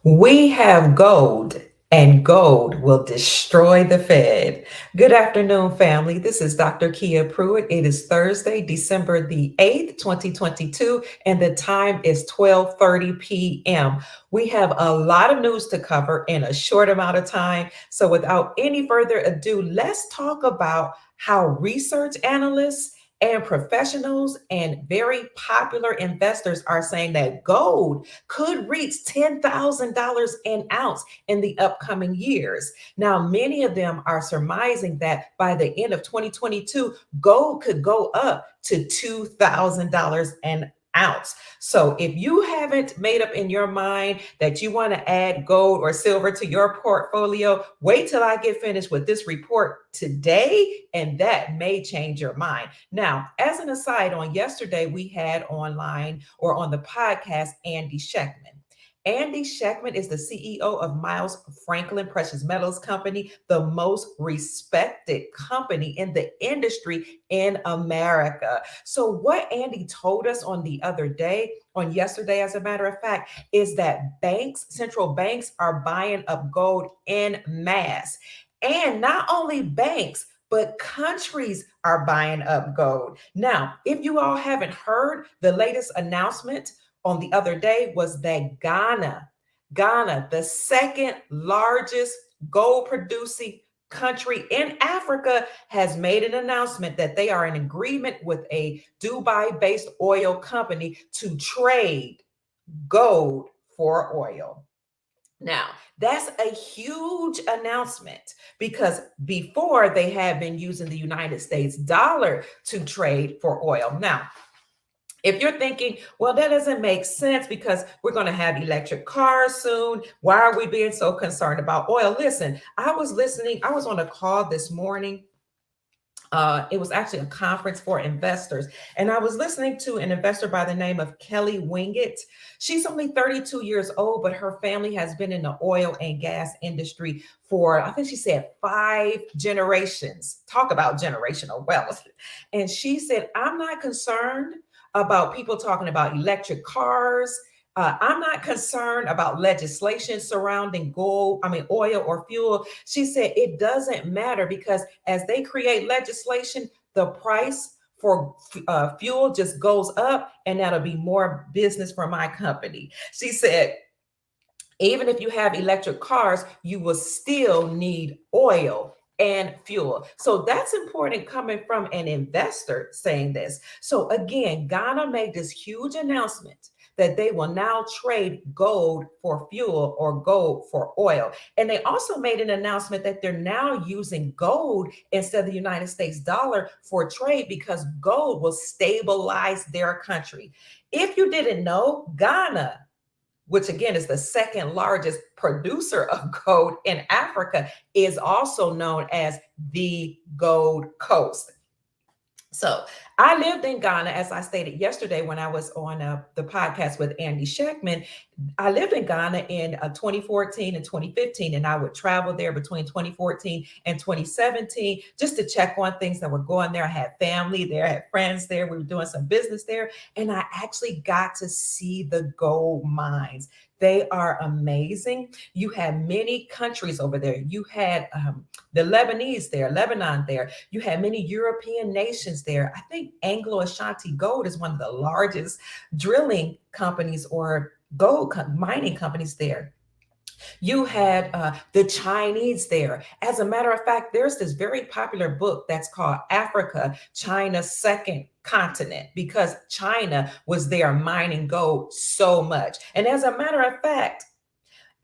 We have gold, and gold will destroy the Fed. Good afternoon, family. This is Dr. Kia Pruitt. It is Thursday, December the 8th, 2022, and the time is 12:30 p.m. We have a lot of news to cover in a short amount of time. So without any further ado, let's talk about how research analysts and professionals and very popular investors are saying that gold could reach $10,000 an ounce in the upcoming years. Now, many of them are surmising that by the end of 2022, gold could go up to $2,000 an ounce. So if you haven't made up in your mind that you want to add gold or silver to your portfolio, wait till I get finished with this report today, and that may change your mind. Now, as an aside, on yesterday, we had online or on the podcast Andy Schectman. Andy Schectman is the CEO of Miles Franklin Precious Metals Company, the most respected company in the industry in America. So, what Andy told us on the other day, on yesterday, as a matter of fact, is that banks, central banks, are buying up gold in mass. And not only banks, but countries are buying up gold. Now, if you all haven't heard, the latest announcement on the other day was that Ghana, the second largest gold producing country in Africa, has made an announcement that they are in agreement with a Dubai based oil company to trade gold for oil. Now, that's a huge announcement because before they have been using the United States dollar to trade for oil. Now, if you're thinking, well, that doesn't make sense because we're going to have electric cars soon. Why are we being so concerned about oil? Listen, I was on a call this morning. It was actually a conference for investors. And I was listening to an investor by the name of Kelly Wingett. She's only 32 years old, but her family has been in the oil and gas industry for, I think she said, 5 generations. Talk about generational wealth. And she said, I'm not concerned about people talking about electric cars. I'm not concerned about legislation surrounding oil or fuel. She said it doesn't matter because as they create legislation, the price for fuel just goes up, and that'll be more business for my company. She said, even if you have electric cars, you will still need oil and fuel. So that's important coming from an investor saying this. So again, Ghana made this huge announcement that they will now trade gold for fuel or gold for oil. And they also made an announcement that they're now using gold instead of the United States dollar for trade because gold will stabilize their country. If you didn't know, Ghana, which again is the second largest producer of gold in Africa, is also known as the Gold Coast. So I lived in Ghana, as I stated yesterday when I was on the podcast with Andy Schectman. I lived in Ghana in 2014 and 2015, and I would travel there between 2014 and 2017 just to check on things that were going there. I had family there, I had friends there. We were doing some business there, and I actually got to see the gold mines. They are amazing. You had many countries over there. You had the Lebanese there, Lebanon there. You had many European nations there. I think Anglo Ashanti Gold is one of the largest drilling companies or mining companies there. You had the Chinese there. As a matter of fact, there's this very popular book that's called Africa, China's Second Continent, because China was there mining gold so much. And as a matter of fact,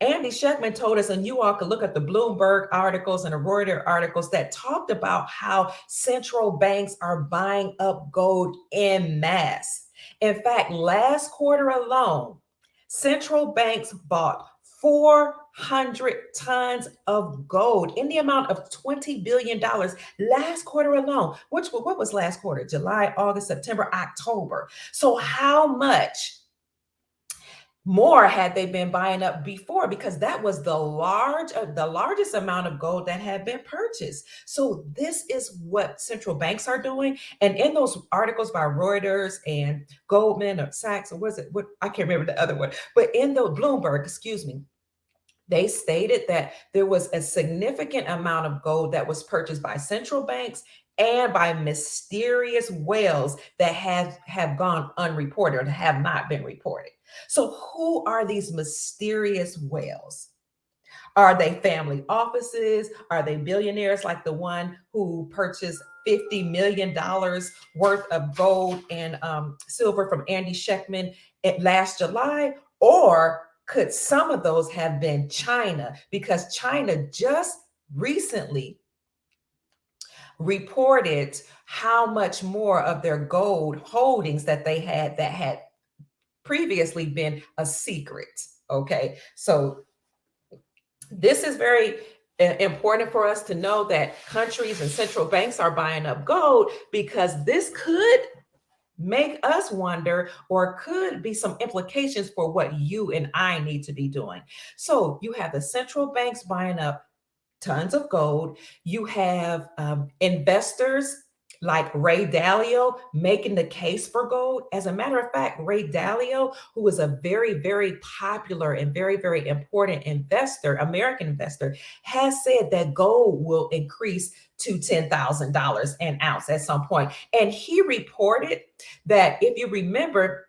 Andy Schectman told us, and you all could look at the Bloomberg articles and the Reuters articles that talked about how central banks are buying up gold en masse. In fact, last quarter alone, central banks bought 400 tons of gold in the amount of $20 billion last quarter alone. What was last quarter? July, August, September, October. So how much more had they been buying up before, because that was the largest amount of gold that had been purchased. So this is what central banks are doing. And in those articles by Reuters and Goldman or Sachs, or was it what, I can't remember the other one, but in the Bloomberg, excuse me, They stated that there was a significant amount of gold that was purchased by central banks and by mysterious whales that have gone unreported or have not been reported. So, who are these mysterious whales? Are they family offices? Are they billionaires like the one who purchased $50 million worth of gold and silver from Andy Schectman last July? Or could some of those have been China? Because China just recently reported how much more of their gold holdings that they had that had previously been a secret. Okay, so this is very important for us to know that countries and central banks are buying up gold, because this could make us wonder, or could be some implications for what you and I need to be doing. So you have the central banks buying up tons of gold. You have investors like Ray Dalio making the case for gold. As a matter of fact, Ray Dalio, who is a very, very popular and very, very important investor, American investor, has said that gold will increase to $10,000 an ounce at some point. And he reported that, if you remember,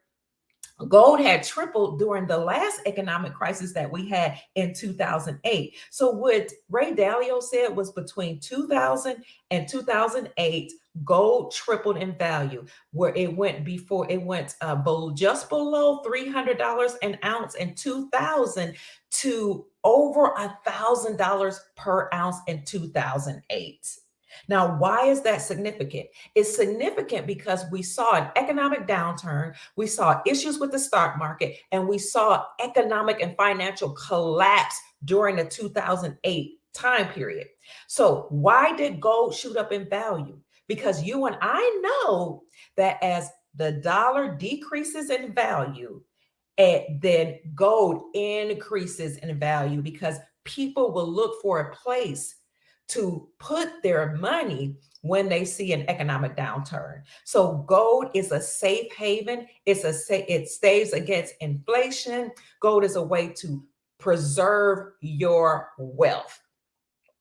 gold had tripled during the last economic crisis that we had in 2008. So what Ray Dalio said was between 2000 and 2008, gold tripled in value, where it went just below $300 an ounce in 2000 to over $1,000 per ounce in 2008. Now, why is that significant? It's significant because we saw an economic downturn, we saw issues with the stock market, and we saw economic and financial collapse during the 2008 time period. So, why did gold shoot up in value? Because you and I know that as the dollar decreases in value, and then gold increases in value, because people will look for a place to put their money when they see an economic downturn. So gold is a safe haven. It stays against inflation. Gold is a way to preserve your wealth.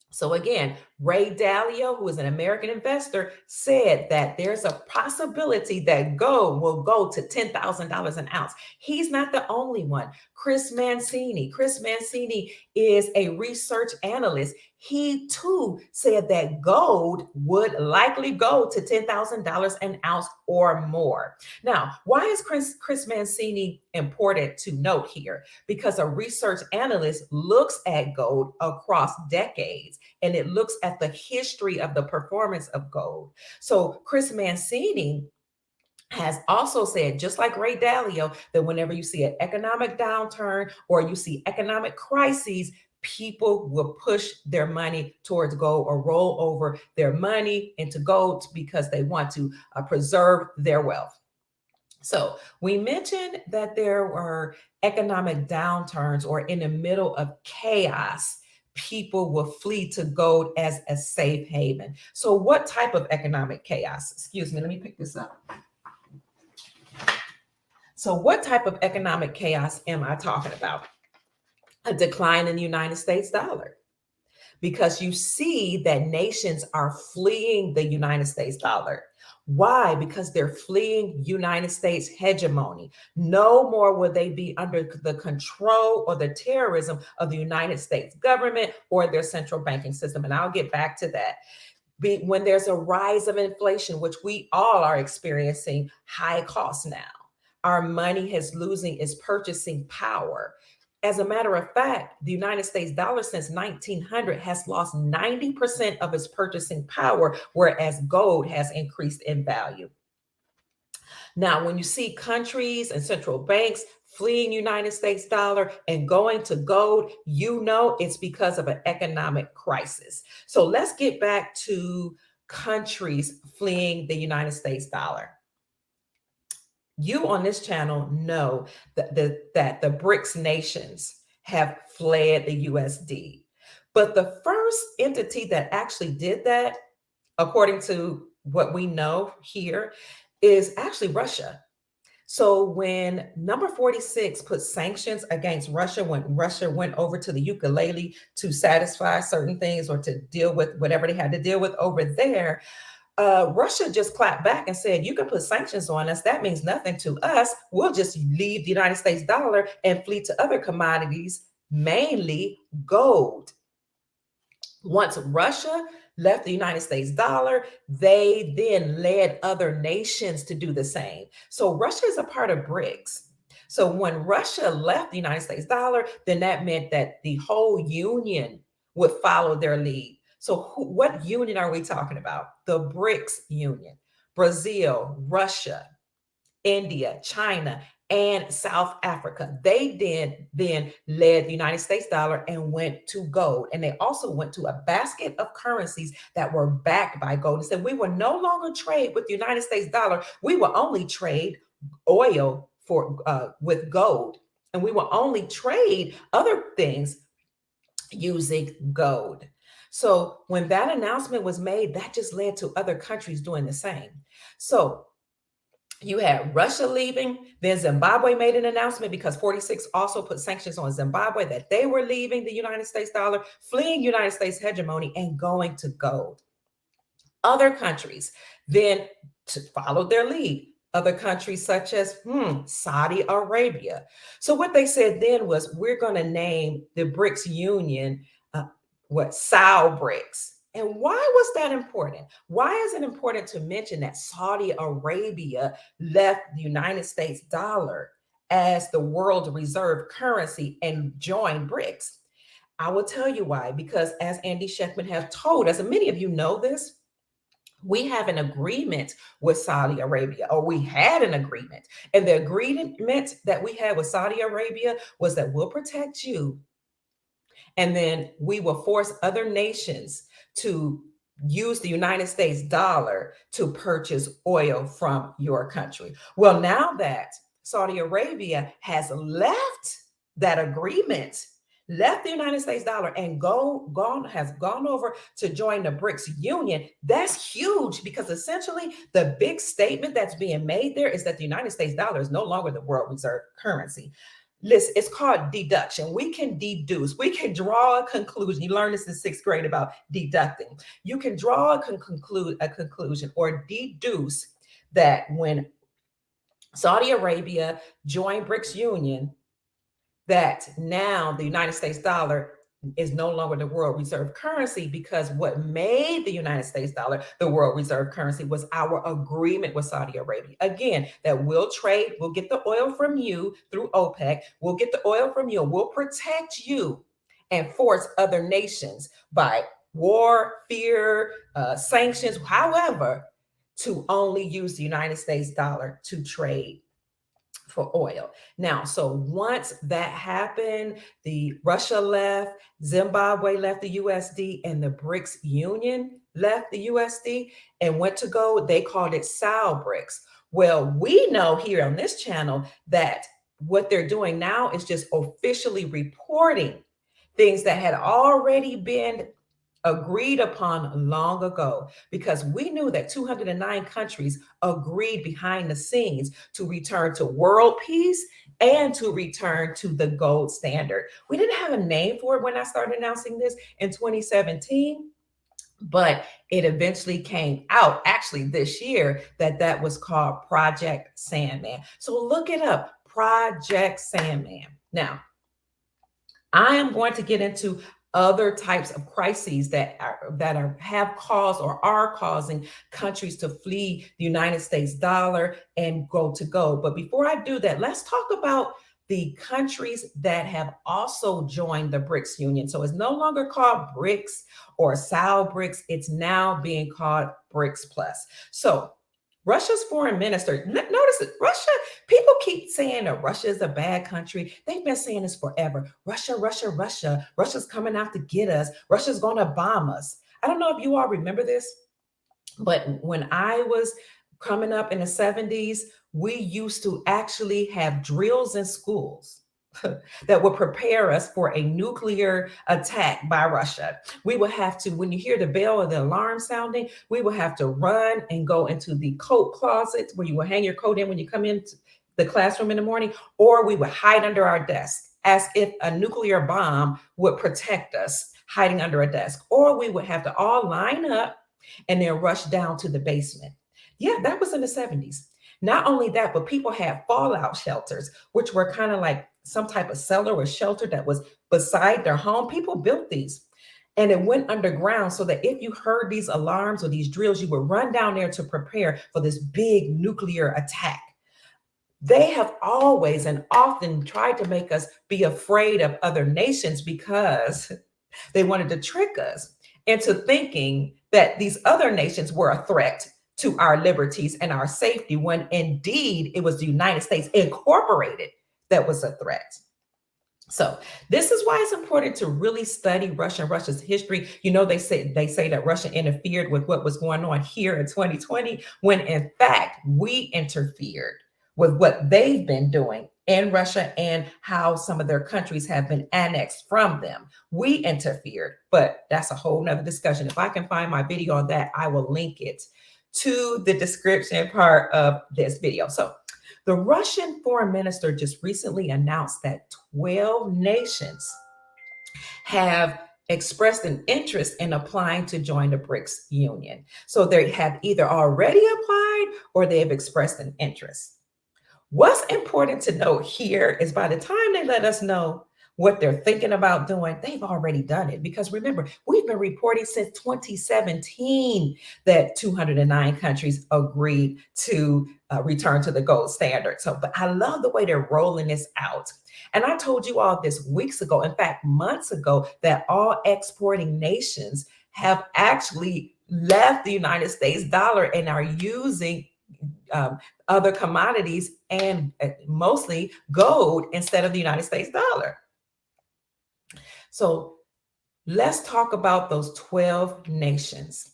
So again, Ray Dalio, who is an American investor, said that there's a possibility that gold will go to $10,000 an ounce. He's not the only one. Chris Mancini is a research analyst. He too said that gold would likely go to $10,000 an ounce or more. Now, why is Chris Mancini important to note here? Because a research analyst looks at gold across decades, and it looks at the history of the performance of gold. So Chris Mancini has also said, just like Ray Dalio, that whenever you see an economic downturn or you see economic crises, people will push their money towards gold or roll over their money into gold because they want to preserve their wealth. So we mentioned that there were economic downturns, or in the middle of chaos, people will flee to gold as a safe haven. So what type of economic chaos? Excuse me, let me pick this up. So what type of economic chaos am I talking about? A decline in the United States dollar. Because you see that nations are fleeing the United States dollar. Why? Because they're fleeing United States hegemony. No more will they be under the control or the terrorism of the United States government or their central banking system. And I'll get back to that. When there's a rise of inflation, which we all are experiencing high costs now, our money is losing its purchasing power. As a matter of fact, the United States dollar since 1900 has lost 90% of its purchasing power, whereas gold has increased in value. Now, when you see countries and central banks fleeing United States dollar and going to gold, you know it's because of an economic crisis. So let's get back to countries fleeing the United States dollar. You on this channel know that the BRICS nations have fled the USD. But the first entity that actually did that, according to what we know here, is actually Russia. So when number 46 put sanctions against Russia, when Russia went over to the ukulele to satisfy certain things or to deal with whatever they had to deal with over there, Russia just clapped back and said, "You can put sanctions on us. That means nothing to us. We'll just leave the United States dollar and flee to other commodities, mainly gold." Once Russia left the United States dollar, they then led other nations to do the same. So Russia is a part of BRICS. So when Russia left the United States dollar, then that meant that the whole union would follow their lead. So what union are we talking about? The BRICS union. Brazil, Russia, India, China, and South Africa. They did then led the United States dollar and went to gold. And they also went to a basket of currencies that were backed by gold and said, we will no longer trade with the United States dollar. We will only trade oil for with gold. And we will only trade other things using gold. So when that announcement was made, that just led to other countries doing the same. So you had Russia leaving, then Zimbabwe made an announcement because 46 also put sanctions on Zimbabwe that they were leaving the United States dollar, fleeing United States hegemony, and going to gold. Other countries then followed their lead. Other countries such as Saudi Arabia. So what they said then was, we're going to name the BRICS Union Sao BRICS. And why was that important? Why is it important to mention that Saudi Arabia left the United States dollar as the world reserve currency and joined BRICS? I will tell you why, because as Andy Schectman have told us, and many of you know this, we have an agreement with Saudi Arabia, or we had an agreement. And the agreement that we had with Saudi Arabia was that we'll protect you, and then we will force other nations to use the United States dollar to purchase oil from your country. Well, now that Saudi Arabia has left that agreement, left the United States dollar and has gone over to join the BRICS union, that's huge, because essentially the big statement that's being made there is that the United States dollar is no longer the world reserve currency. Listen, it's called deduction. We can deduce. We can draw a conclusion. You learned this in sixth grade about deducting. You can draw a conclusion or deduce that when Saudi Arabia joined BRICS Union, that now the United States dollar is no longer the world reserve currency, because what made the United States dollar the world reserve currency was our agreement with Saudi Arabia. Again, that we'll trade, we'll get the oil from you through OPEC, we'll get the oil from you, we'll protect you and force other nations by war, fear, sanctions, however, to only use the United States dollar to trade for oil. Now, so once that happened, the Russia left, Zimbabwe left the USD, and the BRICS Union left the USD and went to gold. They called it Sao BRICS. Well, we know here on this channel that what they're doing now is just officially reporting things that had already been agreed upon long ago, because we knew that 209 countries agreed behind the scenes to return to world peace and to return to the gold standard. We didn't have a name for it when I started announcing this in 2017, but it eventually came out actually this year that was called Project Sandman. So look it up, Project Sandman. Now, I am going to get into other types of crises that have caused or are causing countries to flee the United States dollar and go to gold. But before I do that, let's talk about the countries that have also joined the BRICS Union. So it's no longer called BRICS or Sao BRICS. It's now being called BRICS Plus. So Russia's foreign minister, notice it, Russia, people keep saying that Russia is a bad country. They've been saying this forever. Russia, Russia, Russia. Russia's coming out to get us. Russia's going to bomb us. I don't know if you all remember this, but when I was coming up in the 70s, we used to actually have drills in schools that would prepare us for a nuclear attack by Russia. We would have to, when you hear the bell or the alarm sounding, we would have to run and go into the coat closet where you will hang your coat in when you come in the classroom in the morning, or we would hide under our desk as if a nuclear bomb would protect us, hiding under a desk, or we would have to all line up and then rush down to the basement. Yeah, that was in the 70s. Not only that, but people had fallout shelters, which were kind of like some type of cellar or shelter that was beside their home. People built these and it went underground so that if you heard these alarms or these drills, you would run down there to prepare for this big nuclear attack. They have always and often tried to make us be afraid of other nations because they wanted to trick us into thinking that these other nations were a threat to our liberties and our safety, when indeed it was the United States Incorporated that was a threat. So this is why it's important to really study Russia's history. You know, they say that Russia interfered with what was going on here in 2020, when in fact we interfered with what they've been doing in Russia and how some of their countries have been annexed from them. We interfered, but that's a whole nother discussion. If I can find my video on that, I will link it to the description part of this video. So the Russian foreign minister just recently announced that 12 nations have expressed an interest in applying to join the BRICS union. So they have either already applied or they have expressed an interest. What's important to note here is by the time they let us know what they're thinking about doing, they've already done it. Because remember, we've been reporting since 2017 that 209 countries agreed to return to the gold standard. So, but I love the way they're rolling this out. And I told you all this weeks ago, in fact, months ago, that all exporting nations have actually left the United States dollar and are using other commodities and mostly gold instead of the United States dollar. So let's talk about those 12 nations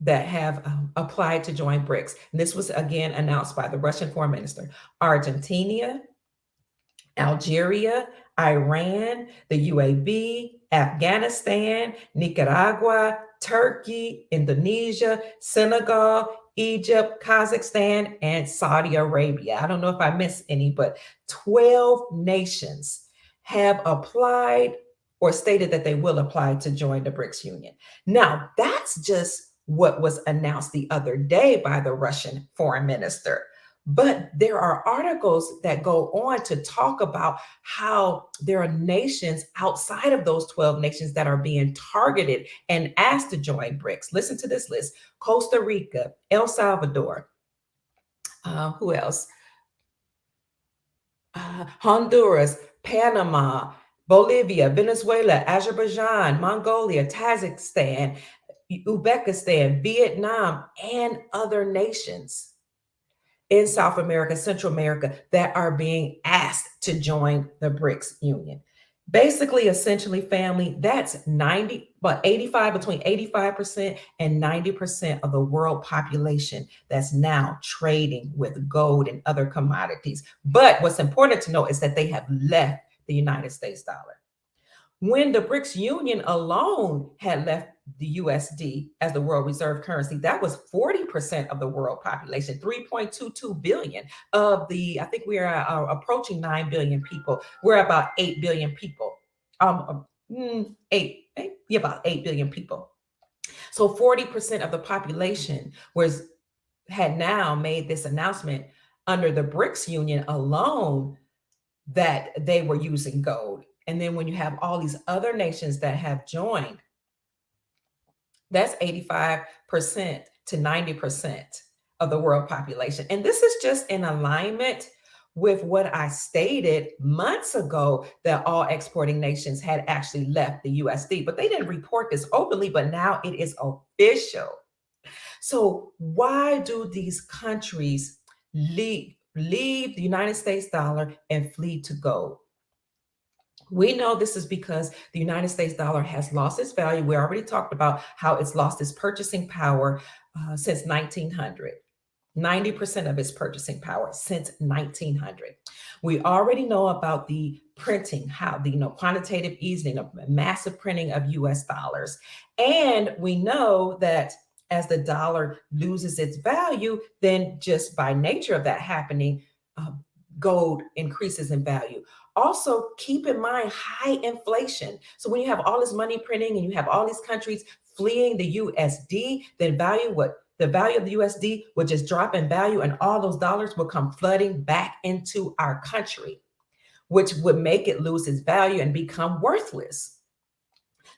that have applied to join BRICS. And this was again announced by the Russian foreign minister. Argentina, Algeria, Iran, the UAE, Afghanistan, Nicaragua, Turkey, Indonesia, Senegal, Egypt, Kazakhstan, and Saudi Arabia. I don't know if I missed any, but 12 nations have applied or stated that they will apply to join the BRICS union. Now, that's just what was announced the other day by the Russian foreign minister. But there are articles that go on to talk about how there are nations outside of those 12 nations that are being targeted and asked to join BRICS. Listen to this list: Costa Rica, El Salvador, who else? Honduras, Panama, Bolivia, Venezuela, Azerbaijan, Mongolia, Tajikistan, Uzbekistan, Vietnam, and other nations in South America, Central America, that are being asked to join the BRICS union. Basically, essentially, family, that's 85, between 85% and 90% of the world population that's now trading with gold and other commodities. But what's important to note is that they have left the United States dollar. When the BRICS union alone had left the USD as the world reserve currency, that was 40% of the world population, 3.22 billion of the, I think we are approaching 9 billion people. We're about 8 billion people. About 8 billion people. So 40% of the population had now made this announcement under the BRICS union alone that they were using gold. And then when you have all these other nations that have joined, that's 85% to 90% of the world population. And this is just in alignment with what I stated months ago, that all exporting nations had actually left the USD, but they didn't report this openly, but now it is official. So why do these countries leave the United States dollar and flee to gold? We know this is because the United States dollar has lost its value. We already talked about how it's lost its purchasing power since 1900. 90% of its purchasing power since 1900. We already know about the printing, how the quantitative easing of massive printing of US dollars. And we know that as the dollar loses its value, then just by nature of that happening, gold increases in value. Also, keep in mind high inflation. So when you have all this money printing and you have all these countries fleeing the USD, then the value of the USD would just drop in value, and all those dollars will come flooding back into our country, which would make it lose its value and become worthless.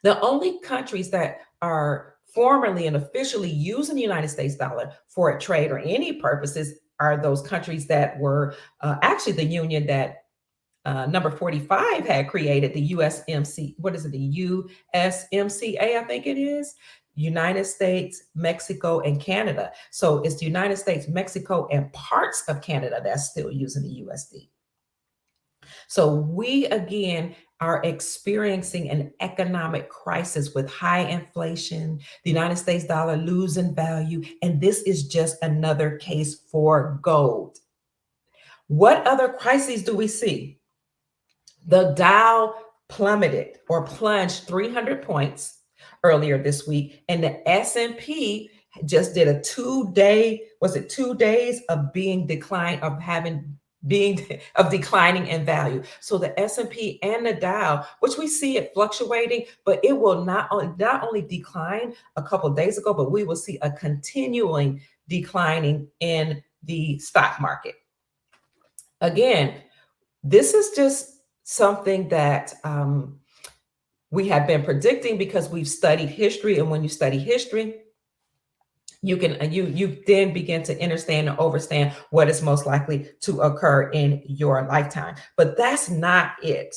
The only countries that are formally and officially using the United States dollar for a trade or any purposes are those countries that were actually the union that number 45 had created, the USMC, what is it, the USMCA, I think it is, United States, Mexico, and Canada. So it's the United States, Mexico, and parts of Canada that's still using the USD. So we, again, are experiencing an economic crisis with high inflation, the United States dollar losing value, and this is just another case for gold. What other crises do we see? The Dow plummeted or plunged 300 points earlier this week, and the S&P just did a 2-day, was it 2 days of being declined, of declining in value. So the S&P and the Dow, which we see it fluctuating, but it will not only decline a couple of days ago, but we will see a continuing declining in the stock market. Again, this is just something that we have been predicting because we've studied history, and when you study history, you then begin to understand and understand what is most likely to occur in your lifetime. But that's not it.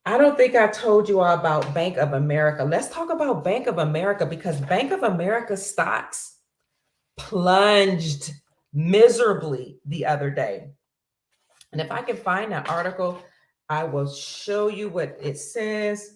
I don't think I told you all about Bank of America. Let's talk about Bank of America, because Bank of America stocks plunged miserably the other day. And if I can find that article, I will show you what it says.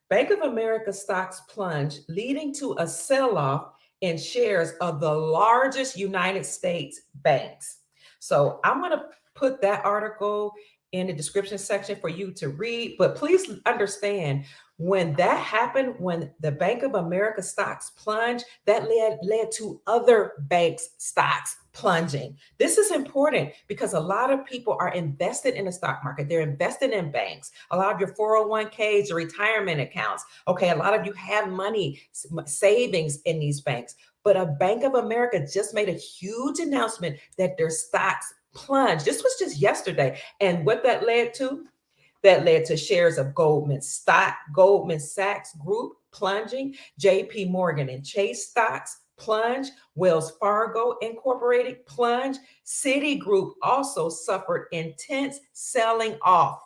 Bank of America stocks plunge, leading to a sell-off in shares of the largest United States banks. So I'm going to put that article in the description section for you to read, but please understand, when that happened, when the Bank of America stocks plunged, that led to other banks' stocks plunging. This is important because a lot of people are invested in the stock market. They're invested in banks. A lot of your 401ks, your retirement accounts. Okay, a lot of you have money, savings in these banks. But a Bank of America just made a huge announcement that their stocks plunged. This was just yesterday. And what that led to? That led to shares of Goldman Sachs Group plunging, JP Morgan and Chase stocks plunge, Wells Fargo Incorporated plunge, Citigroup also suffered intense selling off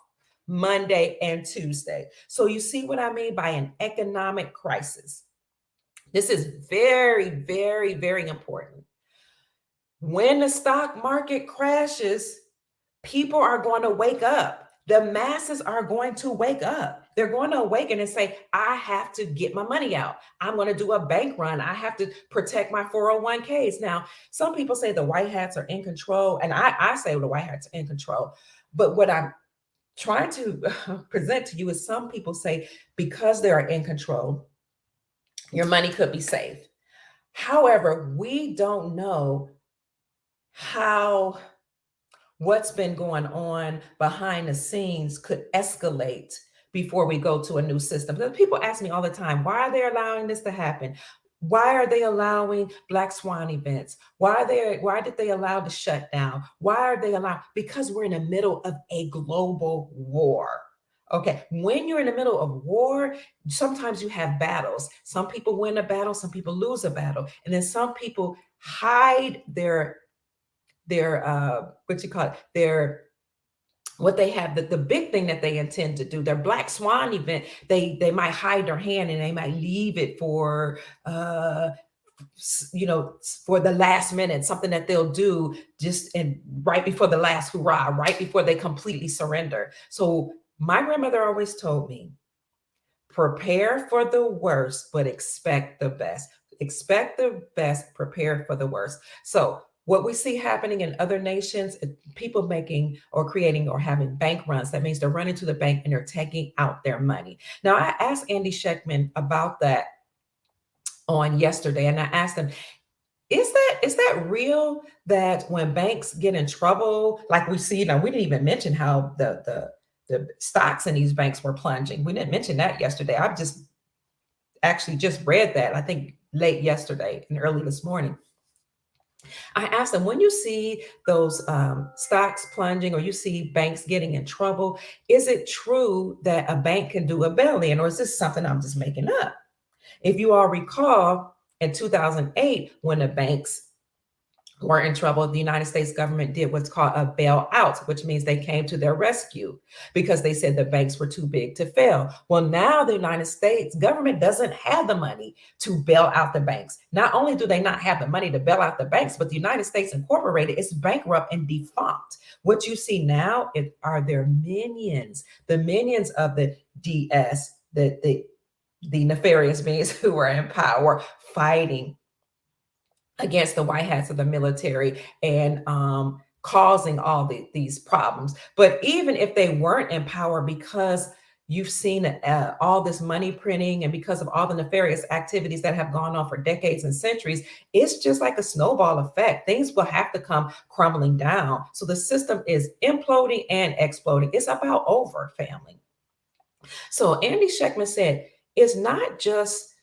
Monday and Tuesday. So you see what I mean by an economic crisis. This is very, very, very important. When the stock market crashes, people are going to wake up. The masses are going to wake up. They're going to awaken and say, I have to get my money out. I'm going to do a bank run. I have to protect my 401ks. Now, some people say the white hats are in control, and I say the white hats are in control. But what I'm trying to present to you is some people say because they are in control, your money could be safe. However, we don't know what's been going on behind the scenes could escalate before we go to a new system. People ask me all the time, why are they allowing this to happen? Why are they allowing black swan events? Why did they allow the shutdown? Why are they allowing? Because we're in the middle of a global war. Okay, when you're in the middle of war, sometimes you have battles. Some people win a battle, some people lose a battle, and then some people hide their what they have, the big thing that they intend to do, their black swan event, they might hide their hand and they might leave it for for the last minute, something that they'll do just right before the last hurrah, right before they completely surrender. So my grandmother always told me, prepare for the worst, but expect the best. Expect the best, prepare for the worst. So what we see happening in other nations, people making or creating or having bank runs, that means they're running to the bank and they're taking out their money. Now, I asked Andy Schectman about that on yesterday, and I asked him, Is that real that when banks get in trouble, like we see now, we didn't even mention how the stocks in these banks were plunging. We didn't mention that yesterday. I've just actually just read that, I think late yesterday and early this morning. I asked them, when you see those stocks plunging or you see banks getting in trouble, is it true that a bank can do a bail-in, or is this something I'm just making up? If you all recall, in 2008, when the banks were in trouble, the United States government did what's called a bailout, which means they came to their rescue because they said the banks were too big to fail. Well, now the United States government doesn't have the money to bail out the banks. Not only do they not have the money to bail out the banks, but the United States Incorporated is bankrupt and defunct. What you see now are their minions, the minions of the DS, the nefarious beings who are in power fighting against the white hats of the military and causing all these problems. But even if they weren't in power, because you've seen all this money printing and because of all the nefarious activities that have gone on for decades and centuries, it's just like a snowball effect. Things will have to come crumbling down. So the system is imploding and exploding. It's about over, family. So Andy Schectman said, it's not just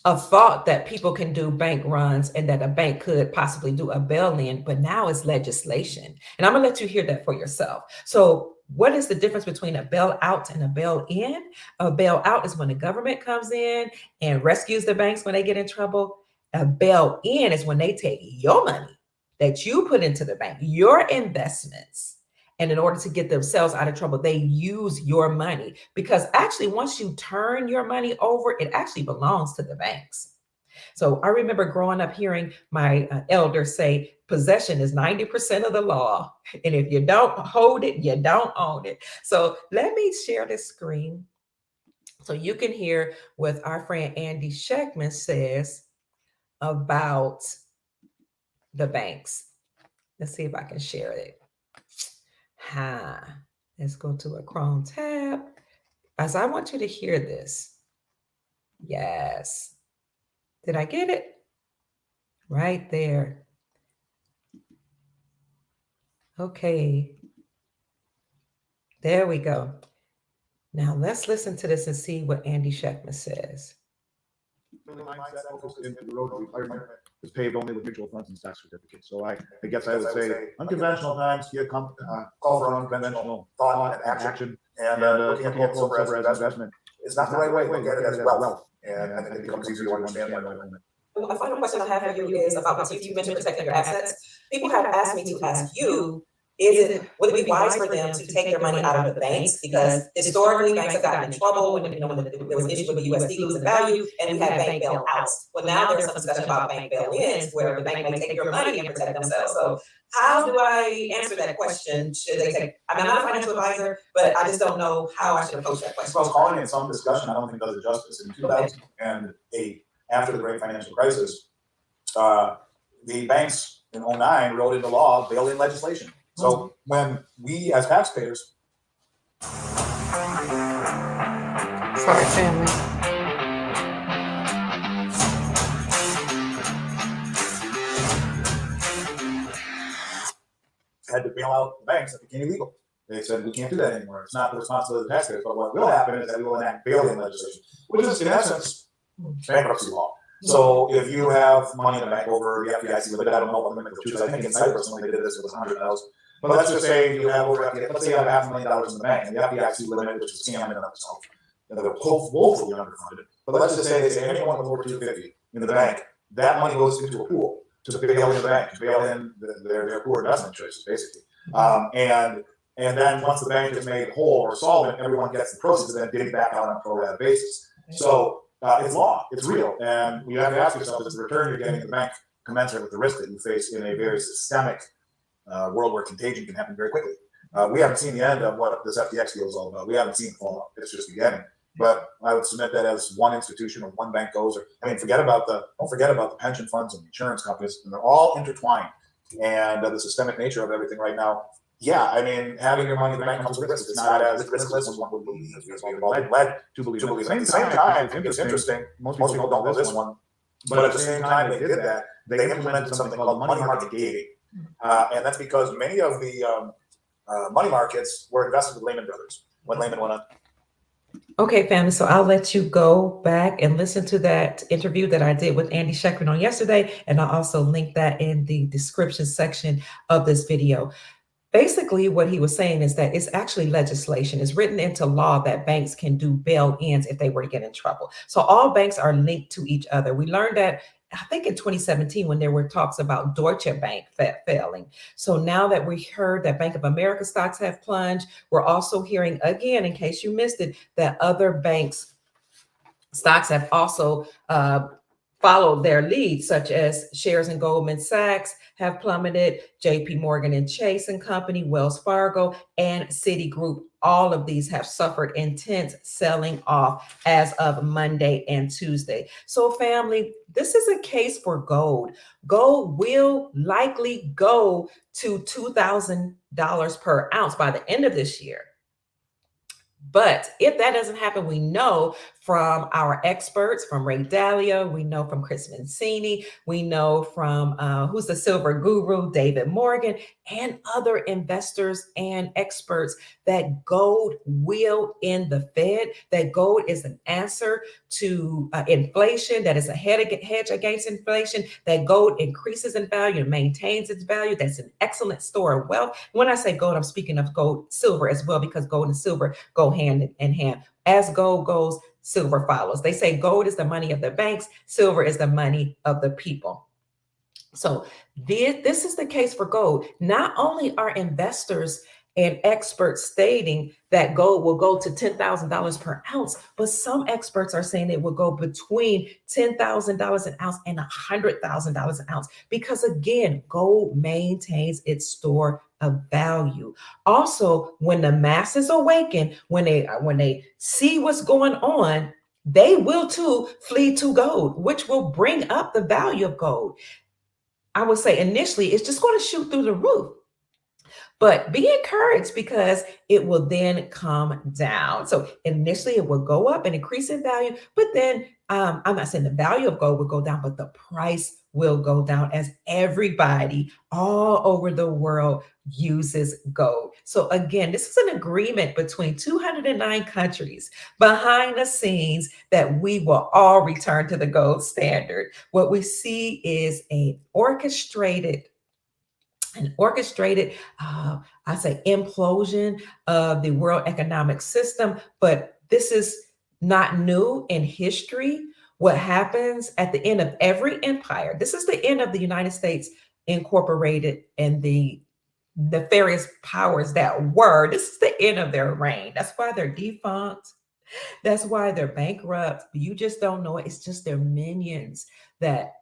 a thought that people can do bank runs and that a bank could possibly do a bail-in, but now it's legislation. And I'm gonna let you hear that for yourself. So what is the difference between a bail-out and a bail-in? A bail-out is when the government comes in and rescues the banks when they get in trouble. A bail-in is when they take your money that you put into the bank, your investments, and in order to get themselves out of trouble, they use your money, because actually, once you turn your money over, it actually belongs to the banks. So I remember growing up hearing my elders say, possession is 90% of the law. And if you don't hold it, you don't own it. So let me share this screen so you can hear what our friend Andy Schectman says about the banks. Let's see if I can share it. Let's go to a Chrome tab, as I want you to hear this. Yes. Did I get it? Right there. Okay. There we go. Now let's listen to this and see what Andy Schectman says. Mindset focused into the road to retirement is paved only with mutual funds and stock certificates. So I guess I would say unconventional times, call for unconventional thought and action, and looking at gold and silver as investment is not the right way. Look at it as wealth, and it becomes easier to understand by moment. A final question I have for you is about, you mentioned protecting your assets. People have asked me to ask you, would it be wise for them to take their money out of the banks? Because historically, banks have gotten in trouble when there was an issue with the USD losing value, and we had bank bailouts. Well, now there's some discussion about bank bail-ins, where the bank may take your money and protect themselves. So how do I answer that question? Should they take? I mean, I'm not a financial advisor, but I just don't know how I should approach that question. Well, calling it some discussion, I don't think does it justice. In 2008, after the great financial crisis, the banks in 2009 wrote into law bail-in legislation. So when we as taxpayers, sorry, family, had to bail out the banks, that became illegal. They said we can't do that anymore. It's not the responsibility of the taxpayers. But what will happen is that we will enact bail-in legislation, which is in essence bankruptcy law. So if you have money in the bank over the FDIC limit, I don't know what limit to choose. I think in Cyprus when they did this, it was $100,000. But let's just say you have let's say you have $500,000 in the bank, and the FDIC limit, which is a scam in and of itself, they're woefully underfunded. But let's just say they say anyone with over $250 in the bank, that money goes into a pool to bail in the bank, to bail in their poor investment choices, basically. And then once the bank is made whole or solvent, everyone gets the proceeds and then dig back out on a pro rata basis. So it's law, it's real, and you have to ask yourself: is the return you're getting in the bank commensurate with the risk that you face in a very systemic world where contagion can happen very quickly? We haven't seen the end of what this FTX deal is all about. We haven't seen it fall off. It's just beginning. But I would submit that as one institution or one bank goes, don't forget about the pension funds and insurance companies, and they're all intertwined. And the systemic nature of everything right now. Yeah, I mean, having your money in the bank comes with risk. It's not as riskless as one would believe. We've been led to believe. At the same time, it's interesting. Most people don't know this one. But at the same time they did that, they implemented something called money market gating. And that's because many of the money markets were invested with Lehman Brothers when Lehman went on. Okay, family. So I'll let you go back and listen to that interview that I did with Andy Schectman on yesterday. And I'll also link that in the description section of this video. Basically, what he was saying is that it's actually legislation. It's written into law that banks can do bail-ins if they were to get in trouble. So all banks are linked to each other. We learned that, I think, in 2017 when there were talks about Deutsche Bank failing. So now that we heard that Bank of America stocks have plunged, we're also hearing again, in case you missed it, that other banks' stocks have also followed their lead, such as shares in Goldman Sachs have plummeted, JP Morgan and Chase and Company, Wells Fargo, and Citigroup. All of these have suffered intense selling off as of Monday and Tuesday. So family, this is a case for gold. Gold will likely go to $2,000 per ounce by the end of this year. But if that doesn't happen, we know from our experts, from Ray Dalio, we know from Chris Mancini, we know from who's the silver guru, David Morgan, and other investors and experts that gold will end the Fed, that gold is an answer to inflation, that is a hedge against inflation, that gold increases in value and maintains its value. That's an excellent store of wealth. When I say gold, I'm speaking of gold, silver as well, because gold and silver go hand in hand. As gold goes, silver follows. They say gold is the money of the banks, silver is the money of the people. So this is the case for gold. Not only are investors and experts stating that gold will go to $10,000 per ounce, but some experts are saying it will go between $10,000 an ounce and $100,000 an ounce, because again, gold maintains its store of value. Also, when the masses awaken, when they see what's going on, they will too flee to gold, which will bring up the value of gold. I would say initially it's just going to shoot through the roof. But be encouraged, because it will then come down. So initially it will go up and increase in value, but then I'm not saying the value of gold will go down, but the price will go down as everybody all over the world uses gold. So again, this is an agreement between 209 countries behind the scenes that we will all return to the gold standard. What we see is an orchestrated, I say, implosion of the world economic system. But this is not new in history. What happens at the end of every empire, this is the end of the United States Incorporated and the nefarious powers that were. This is the end of their reign. That's why they're defunct. That's why they're bankrupt. You just don't know it. It's just their minions that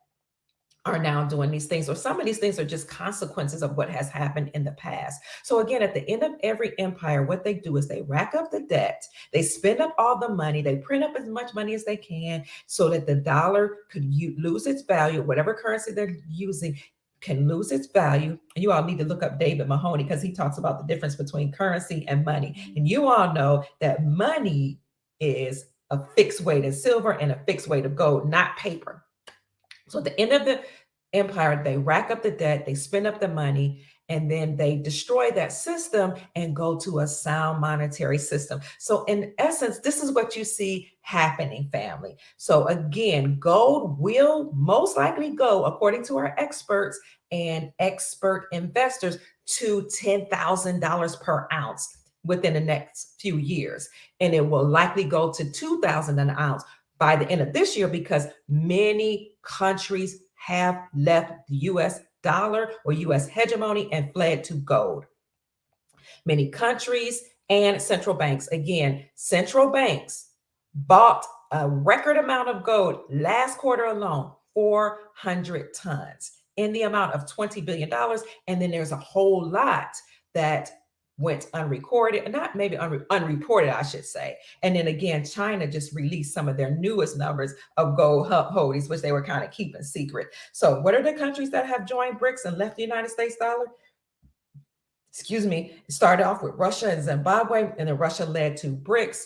are now doing these things, or some of these things are just consequences of what has happened in the past. So again, at the end of every empire, what they do is they rack up the debt, they spend up all the money, they print up as much money as they can so that the dollar could lose its value, whatever currency they're using can lose its value. And you all need to look up David Mahoney, because he talks about the difference between currency and money. And you all know that money is a fixed weight of silver and a fixed weight of gold, not paper. So at the end of the empire, they rack up the debt, they spend up the money, and then they destroy that system and go to a sound monetary system. So in essence, this is what you see happening, family. So again, gold will most likely go, according to our experts and expert investors, to $10,000 per ounce within the next few years. And it will likely go to $2,000 an ounce by the end of this year, because many countries have left the US dollar or US hegemony and fled to gold. Many countries and central banks, again, central banks bought a record amount of gold last quarter alone, 400 tons, in the amount of $20 billion. And then there's a whole lot that went unrecorded, not maybe unreported, I should say. And then again, China just released some of their newest numbers of gold holdings, which they were kind of keeping secret. So what are the countries that have joined BRICS and left the United States dollar? It started off with Russia and Zimbabwe, and then Russia led to BRICS.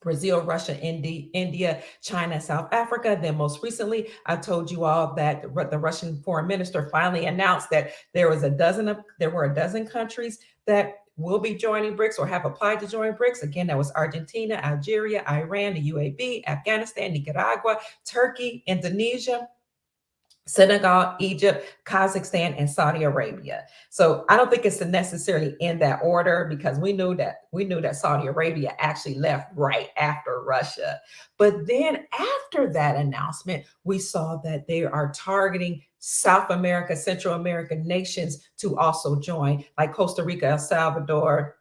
Brazil, Russia, India, China, South Africa. Then most recently, I told you all that the Russian foreign minister finally announced that there were a dozen countries that will be joining BRICS or have applied to join BRICS. Again, that was Argentina, Algeria, Iran, the UAE, Afghanistan, Nicaragua, Turkey, Indonesia, Senegal, Egypt, Kazakhstan, and Saudi Arabia. So I don't think it's necessarily in that order because we knew that Saudi Arabia actually left right after Russia. But then after that announcement, we saw that they are targeting South America, Central American nations to also join, like Costa Rica, El Salvador.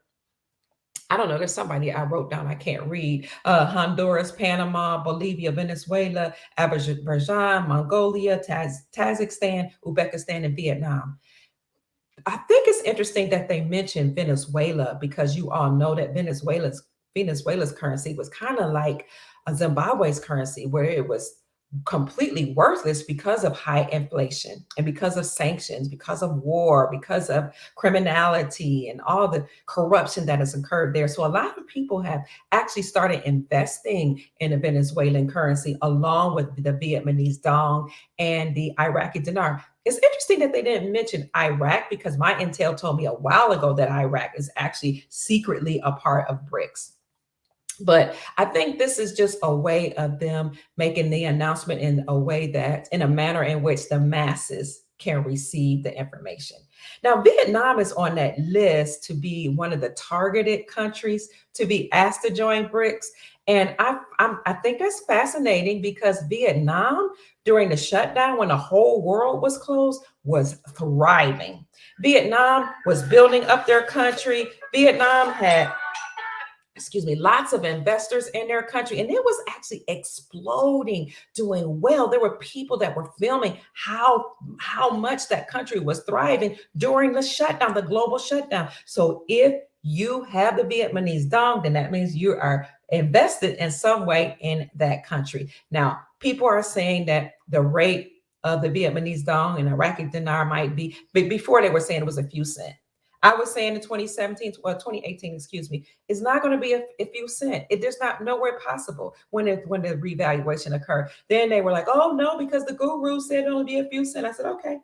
I don't know. There's somebody I wrote down. I can't read. Honduras, Panama, Bolivia, Venezuela, Azerbaijan, Mongolia, Tajikistan, Uzbekistan, and Vietnam. I think it's interesting that they mentioned Venezuela because you all know that Venezuela's currency was kind of like Zimbabwe's currency, where it was completely worthless because of high inflation and because of sanctions, because of war, because of criminality and all the corruption that has occurred there. So a lot of people have actually started investing in the Venezuelan currency along with the Vietnamese dong and the Iraqi dinar. It's interesting that they didn't mention Iraq because my intel told me a while ago that Iraq is actually secretly a part of BRICS. But I think this is just a way of them making the announcement in a manner in which the masses can receive the information. Now, Vietnam is on that list to be one of the targeted countries to be asked to join BRICS. And I think that's fascinating because Vietnam, during the shutdown, when the whole world was closed, was thriving. Vietnam was building up their country. Vietnam had lots of investors in their country, and it was actually exploding, doing well. There were people that were filming how much that country was thriving during the shutdown, the global shutdown. So if you have the Vietnamese dong, then that means you are invested in some way in that country. Now, people are saying that the rate of the Vietnamese dong and Iraqi dinar might be, but before they were saying it was a few cents. I was saying in 2018, excuse me, it's not going to be a few cents. There's not nowhere possible when the revaluation occurred. Then they were like, oh no, because the guru said it'll be a few cents. I said, okay.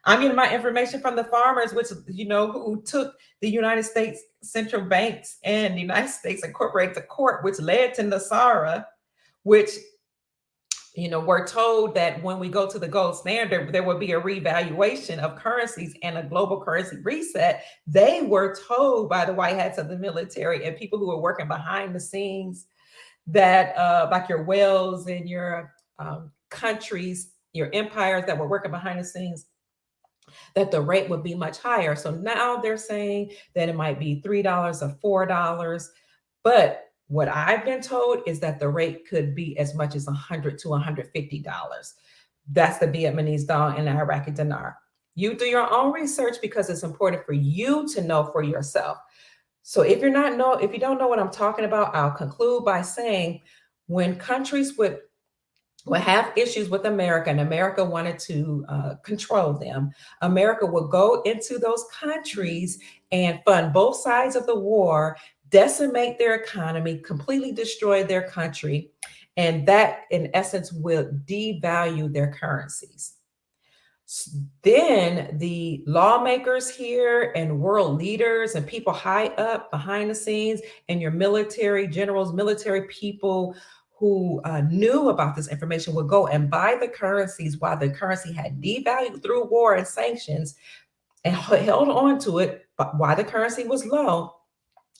I'm getting my information from the farmers, which who took the United States central banks and the United States Incorporated to court, which led to Nasara, which we're told that when we go to the gold standard, there will be a revaluation of currencies and a global currency reset. They were told by the white hats of the military and people who are working behind the scenes that, like your Wells and your countries, your empires that were working behind the scenes, that the rate would be much higher. So now they're saying that it might be $3 or $4. But what I've been told is that the rate could be as much as $100 to $150. That's the Vietnamese dong and the Iraqi dinar. You do your own research because it's important for you to know for yourself. So if you don't know what I'm talking about, I'll conclude by saying when countries would have issues with America and America wanted to control them, America would go into those countries and fund both sides of the war, decimate their economy, completely destroy their country, and that in essence will devalue their currencies. Then the lawmakers here and world leaders and people high up behind the scenes and your military generals, military people who knew about this information would go and buy the currencies while the currency had devalued through war and sanctions and held on to it while the currency was low,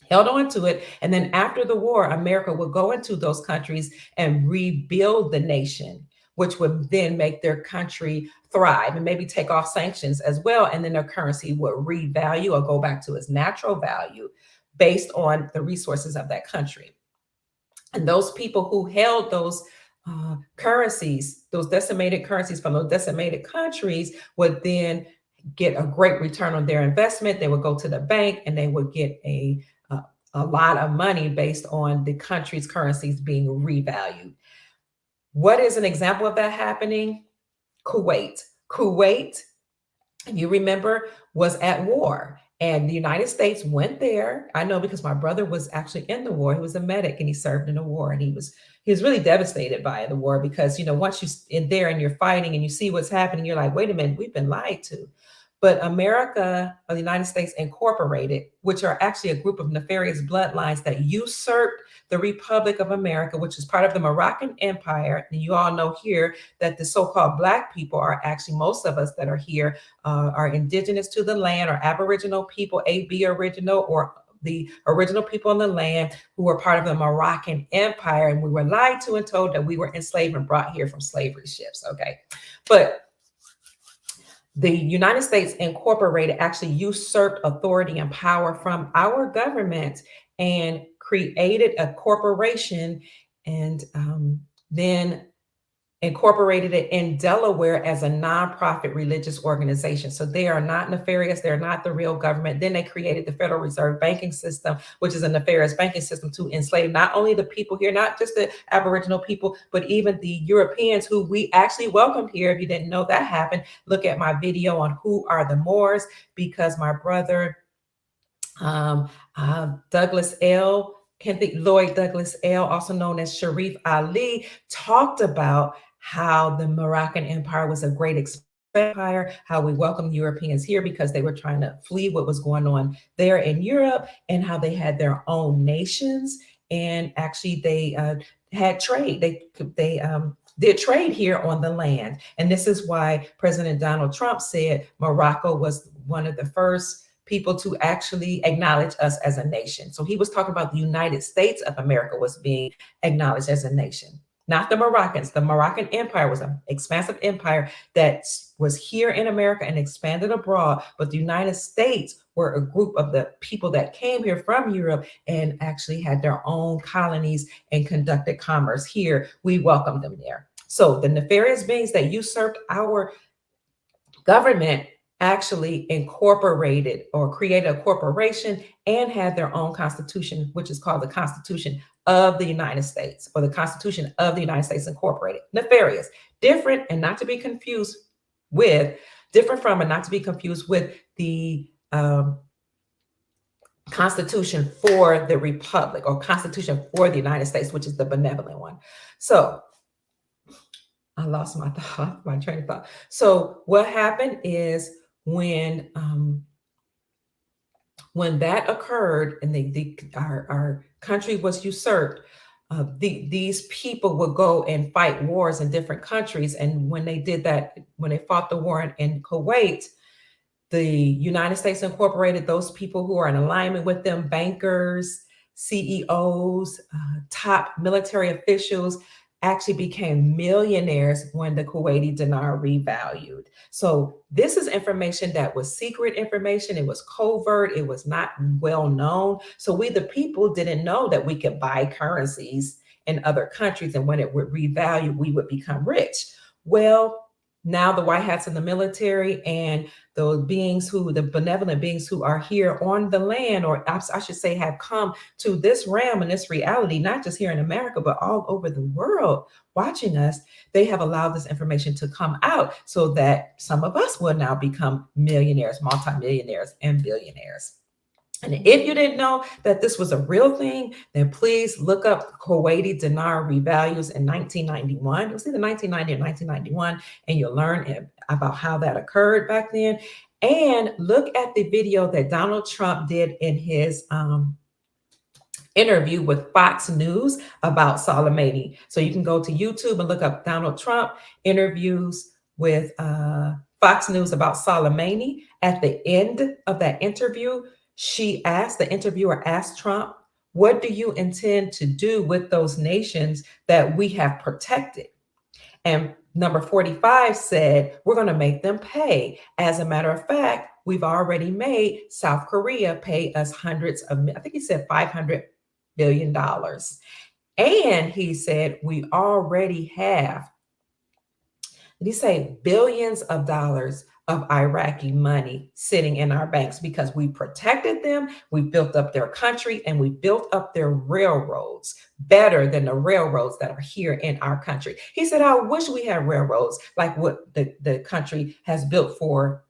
held on to it. And then after the war, America would go into those countries and rebuild the nation, which would then make their country thrive and maybe take off sanctions as well. And then their currency would revalue or go back to its natural value based on the resources of that country. And those people who held those currencies, those decimated currencies from those decimated countries would then get a great return on their investment. They would go to the bank and they would get a lot of money based on the country's currencies being revalued. What is an example of that happening? Kuwait. Kuwait, you remember, was at war. And the United States went there. I know because my brother was actually in the war. He was a medic and he served in the war, and he was really devastated by the war because once you're in there and you're fighting and you see what's happening, you're like, wait a minute, we've been lied to. But America, or the United States Incorporated, which are actually a group of nefarious bloodlines that usurped the Republic of America, which is part of the Moroccan Empire. And you all know here that the so-called Black people are actually, most of us that are here are indigenous to the land, or Aboriginal people, AB original, or the original people in the land who were part of the Moroccan Empire. And we were lied to and told that we were enslaved and brought here from slavery ships. Okay. But the United States Incorporated actually usurped authority and power from our government and created a corporation, and then incorporated it in Delaware as a nonprofit religious organization. So they are not nefarious. They're not the real government. Then they created the Federal Reserve banking system, which is a nefarious banking system to enslave not only the people here, not just the Aboriginal people, but even the Europeans who we actually welcomed here. If you didn't know that happened, look at my video on Who Are the Moors, because my brother, Douglas L., Lloyd Douglas L., also known as Sharif Ali, talked about how the Moroccan Empire was a great empire, how we welcomed Europeans here because they were trying to flee what was going on there in Europe, and how they had their own nations. And actually they had trade. They did trade here on the land. And this is why President Donald Trump said Morocco was one of the first people to actually acknowledge us as a nation. So he was talking about the United States of America was being acknowledged as a nation, not the Moroccans. The Moroccan Empire was an expansive empire that was here in America and expanded abroad. But the United States were a group of the people that came here from Europe and actually had their own colonies and conducted commerce here. We welcomed them there. So the nefarious beings that usurped our government actually incorporated or created a corporation and had their own constitution, which is called the Constitution of the United States, or the Constitution of the United States Incorporated. Nefarious, different, and not to be confused with, different from and not to be confused with the Constitution for the Republic, or Constitution for the United States, which is the benevolent one. So I lost my thought, my train of thought. So what happened is when that occurred and our country was usurped, these people would go and fight wars in different countries. And when they did that, when they fought the war in Kuwait, the United States Incorporated, those people who are in alignment with them, bankers, CEOs, top military officials, actually became millionaires when the Kuwaiti dinar revalued. So this is information that was secret information. It was covert. It was not well known. So we, the people, didn't know that we could buy currencies in other countries, and when it would revalue, we would become rich. Well, now the white hats in the military and those beings the benevolent beings who are here on the land, or I should say have come to this realm and this reality, not just here in America, but all over the world watching us, they have allowed this information to come out so that some of us will now become millionaires, multimillionaires, and billionaires. And if you didn't know that this was a real thing, then please look up Kuwaiti dinar revalues in 1991. It was either 1990 or 1991, and you'll learn about how that occurred back then. And look at the video that Donald Trump did in his interview with Fox News about Soleimani. So you can go to YouTube and look up Donald Trump interviews with Fox News about Soleimani. At the end of that interview, the interviewer asked Trump, what do you intend to do with those nations that we have protected? And number 45 said, we're going to make them pay. As a matter of fact, we've already made South Korea pay us I think he said $500 billion. And he said, we already have, did he say billions of dollars of Iraqi money sitting in our banks because we protected them, we built up their country, and we built up their railroads better than the railroads that are here in our country. He said, I wish we had railroads like what the country has built for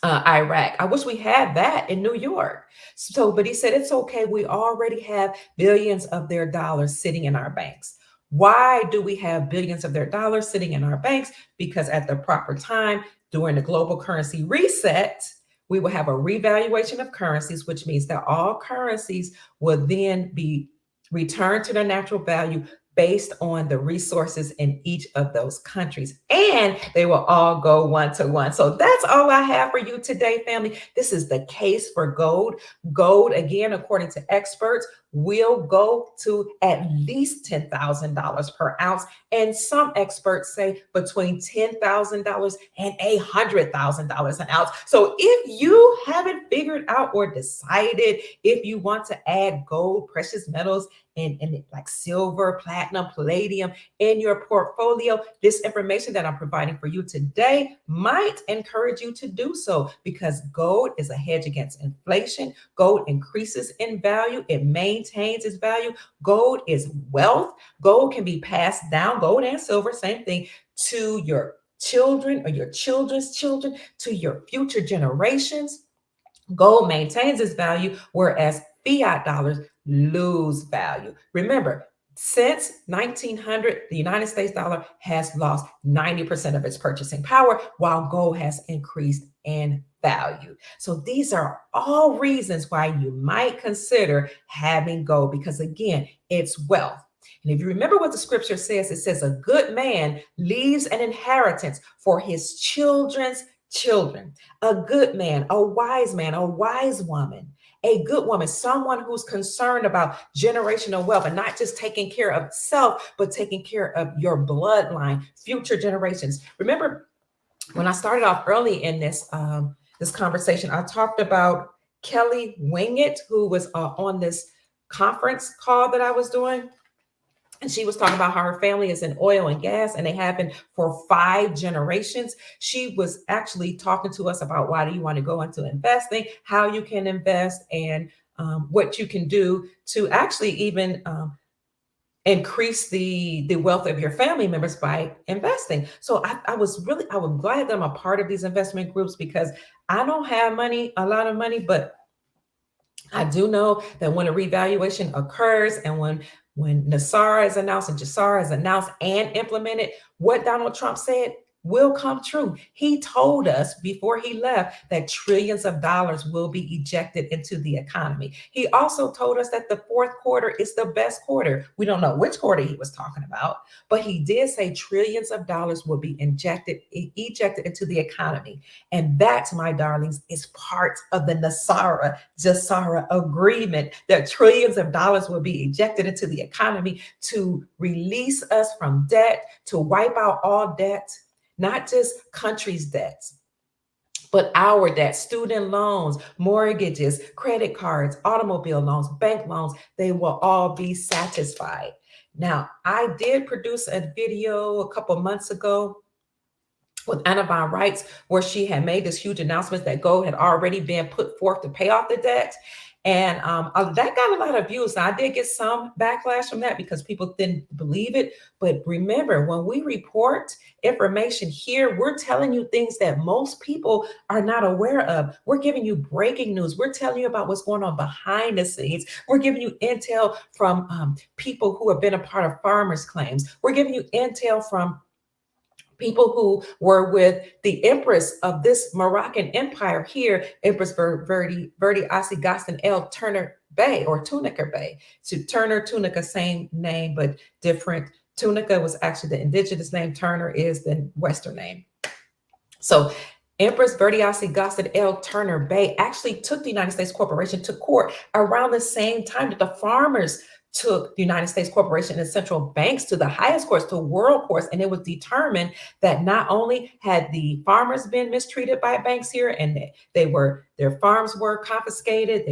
Iraq. I wish we had that in New York. So, but he said, it's okay. We already have billions of their dollars sitting in our banks. Why do we have billions of their dollars sitting in our banks? Because at the proper time, during the global currency reset, we will have a revaluation of currencies, which means that all currencies will then be returned to their natural value based on the resources in each of those countries. And they will all go one to one. So that's all I have for you today, family. This is the case for gold. Gold, again, according to experts, will go to at least $10,000 per ounce. And some experts say between $10,000 and $100,000 an ounce. So if you haven't figured out or decided if you want to add gold, precious metals, and like silver, platinum, palladium in your portfolio, this information that I'm providing for you today might encourage you to do so, because gold is a hedge against inflation. Gold increases in value. It maintains its value. Gold is wealth. Gold can be passed down, gold and silver, same thing, to your children or your children's children, to your future generations. Gold maintains its value, whereas fiat dollars lose value. Remember, since 1900, the United States dollar has lost 90% of its purchasing power, while gold has increased in value. So these are all reasons why you might consider having gold, because again, it's wealth. And if you remember what the scripture says, it says a good man leaves an inheritance for his children's children. A good man, a wise woman, a good woman, someone who's concerned about generational wealth and not just taking care of self, but taking care of your bloodline, future generations. Remember, when I started off early in this conversation, I talked about Kelly Wingett, who was on this conference call that I was doing. And she was talking about how her family is in oil and gas, and they have been for 5 generations. She was actually talking to us about why do you want to go into investing, how you can invest, and what you can do to actually even increase the wealth of your family members by investing. So I was glad that I'm a part of these investment groups, because I don't have a lot of money, but I do know that when a revaluation occurs and when Nasara is announced and Jassara is announced and implemented, what Donald Trump said will come true. He told us before he left that trillions of dollars will be ejected into the economy. He also told us that the fourth quarter is the best quarter. We don't know which quarter he was talking about, but he did say trillions of dollars will be ejected into the economy. And that, my darlings, is part of the Jassara agreement, that trillions of dollars will be ejected into the economy to release us from debt, to wipe out all debt. Not just countries' debts, but our debt, student loans, mortgages, credit cards, automobile loans, bank loans, they will all be satisfied. Now, I did produce a video a couple months ago with Anna Von Reitz, where she had made this huge announcement that gold had already been put forth to pay off the debt. And that got a lot of views. Now, I did get some backlash from that because people didn't believe it. But remember, when we report information here, we're telling you things that most people are not aware of. We're giving you breaking news. We're telling you about what's going on behind the scenes. We're giving you intel from people who have been a part of farmers' claims. We're giving you intel from people who were with the empress of this Moroccan empire here, Empress Verdi Asi El Turner Bay, or Tunica Bay. So Turner, Tunica, same name, but different. Tunica was actually the indigenous name. Turner is the Western name. So Empress Verdi Asi El Turner Bay actually took the United States corporation to court around the same time that the farmers took the United States corporation and central banks to the highest courts, to world courts. And it was determined that not only had the farmers been mistreated by banks here, and their farms were confiscated,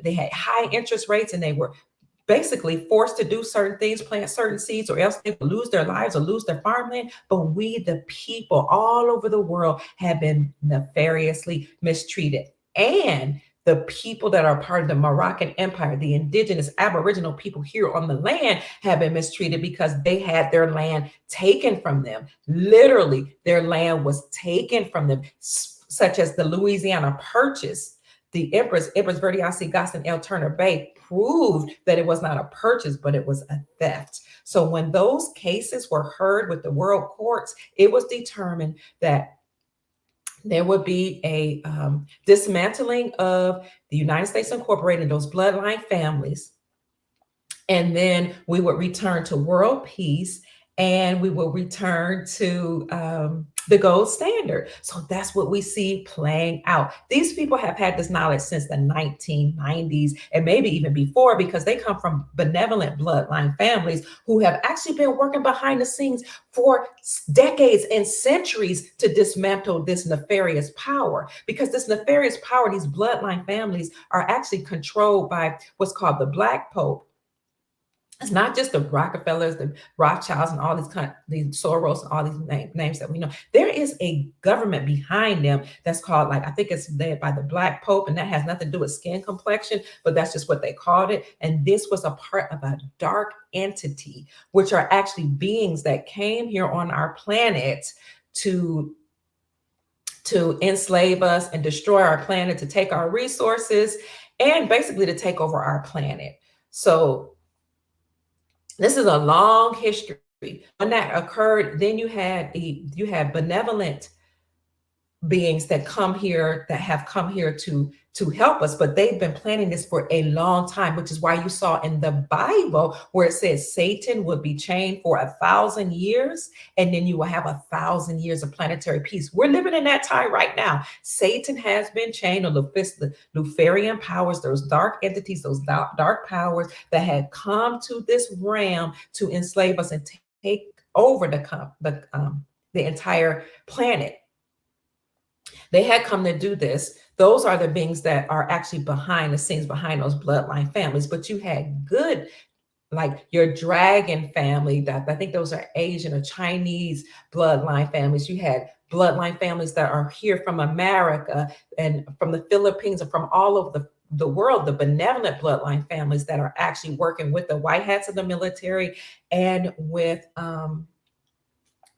they had high interest rates, and they were basically forced to do certain things, plant certain seeds, or else they would lose their lives or lose their farmland. But we, the people all over the world, have been nefariously mistreated. And the people that are part of the Moroccan Empire, the indigenous Aboriginal people here on the land, have been mistreated because they had their land taken from them. Literally, their land was taken from them, such as the Louisiana Purchase, the Empress Verdiasi Goss and L. Turner Bay, proved that it was not a purchase, but it was a theft. So when those cases were heard with the world courts, it was determined that there would be a dismantling of the United States Incorporated, those bloodline families, and then we would return to world peace, and we will return to the gold standard. So that's what we see playing out. These people have had this knowledge since the 1990s and maybe even before, because they come from benevolent bloodline families who have actually been working behind the scenes for decades and centuries to dismantle this nefarious power. Because this nefarious power, these bloodline families are actually controlled by what's called the Black Pope. It's not just the Rockefellers, the Rothschilds, and all these Soros, and all these names that we know. There is a government behind them that's called, like, I think it's led by the Black Pope, and that has nothing to do with skin complexion, but that's just what they called it. And this was a part of a dark entity, which are actually beings that came here on our planet to enslave us and destroy our planet, to take our resources, and basically to take over our planet. So this is a long history. When that occurred, then you had benevolent beings that have come here to help us, but they've been planning this for a long time, which is why you saw in the Bible where it says Satan would be chained for 1,000 years, and then you will have 1,000 years of planetary peace. We're living in that time right now. Satan has been chained, the Luciferian powers, those dark entities, those dark powers that had come to this realm to enslave us and take over the entire planet. They had come to do this. Those are the beings that are actually behind the scenes, behind those bloodline families. But you had good, like your dragon family, that I think those are Asian or Chinese bloodline families. You had bloodline families that are here from America and from the Philippines and from all over the world, the benevolent bloodline families that are actually working with the white hats of the military and with the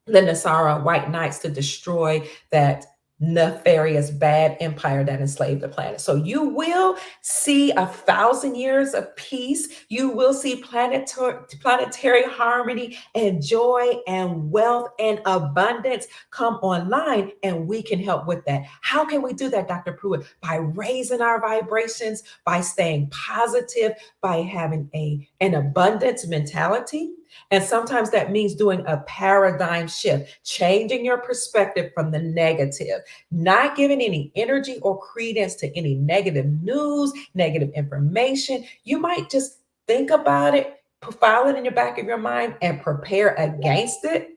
Nasara white knights to destroy that nefarious bad empire that enslaved the planet. So you will see 1,000 years of peace. You will see planetary harmony and joy and wealth and abundance come online, and we can help with that. How can we do that, Dr. Pruitt? By raising our vibrations, by staying positive, by having an abundance mentality. And sometimes that means doing a paradigm shift, changing your perspective from the negative, not giving any energy or credence to any negative news, negative information. You might just think about it, file it in the back of your mind, and prepare against it,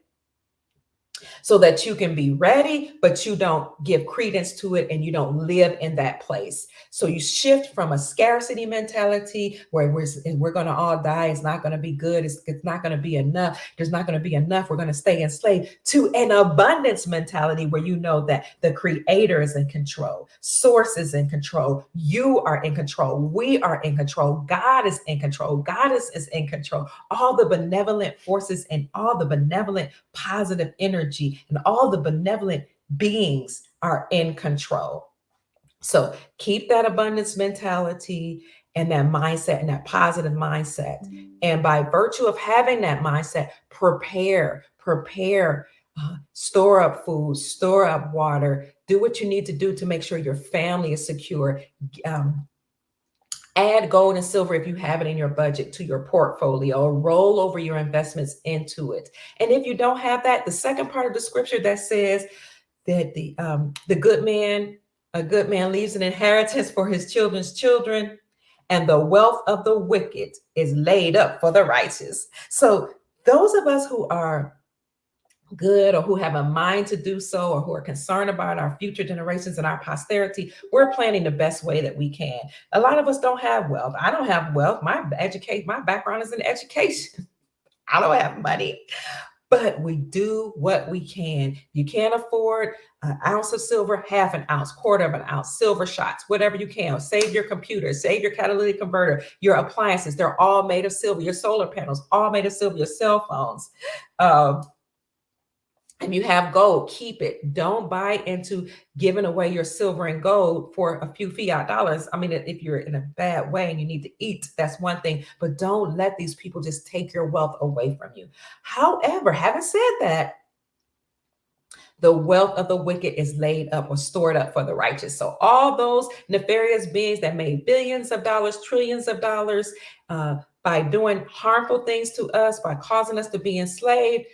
so that you can be ready, but you don't give credence to it and you don't live in that place. So you shift from a scarcity mentality where we're going to all die. It's not going to be good. It's not going to be enough. There's not going to be enough. We're going to stay enslaved, to an abundance mentality where you know that the creator is in control. Source is in control. You are in control. We are in control. God is in control. Goddess is in control. All the benevolent forces and all the benevolent positive energy and all the benevolent beings are in control. So keep that abundance mentality and that mindset and that positive mindset. And by virtue of having that mindset, prepare, store up food, store up water, do what you need to do to make sure your family is secure. Add gold and silver if you have it in your budget to your portfolio, or roll over your investments into it. And if you don't have that, the second part of the scripture that says that a good man leaves an inheritance for his children's children, and the wealth of the wicked is laid up for the righteous. So those of us who are good, or who have a mind to do so, or who are concerned about our future generations and our posterity, we're planning the best way that we can. A lot of us don't have wealth. I don't have wealth. My background is in education. I don't have money, but we do what we can. You can't afford an ounce of silver, half an ounce, quarter of an ounce, silver shots, whatever you can. Save your computer, save your catalytic converter, your appliances. They're all made of silver. Your solar panels, all made of silver. Your cell phones. If you have gold, keep it. Don't buy into giving away your silver and gold for a few fiat dollars. I mean, if you're in a bad way and you need to eat, that's one thing, but don't let these people just take your wealth away from you. However, having said that, the wealth of the wicked is laid up or stored up for the righteous. So all those nefarious beings that made billions of dollars, trillions of dollars, by doing harmful things to us, by causing us to be enslaved,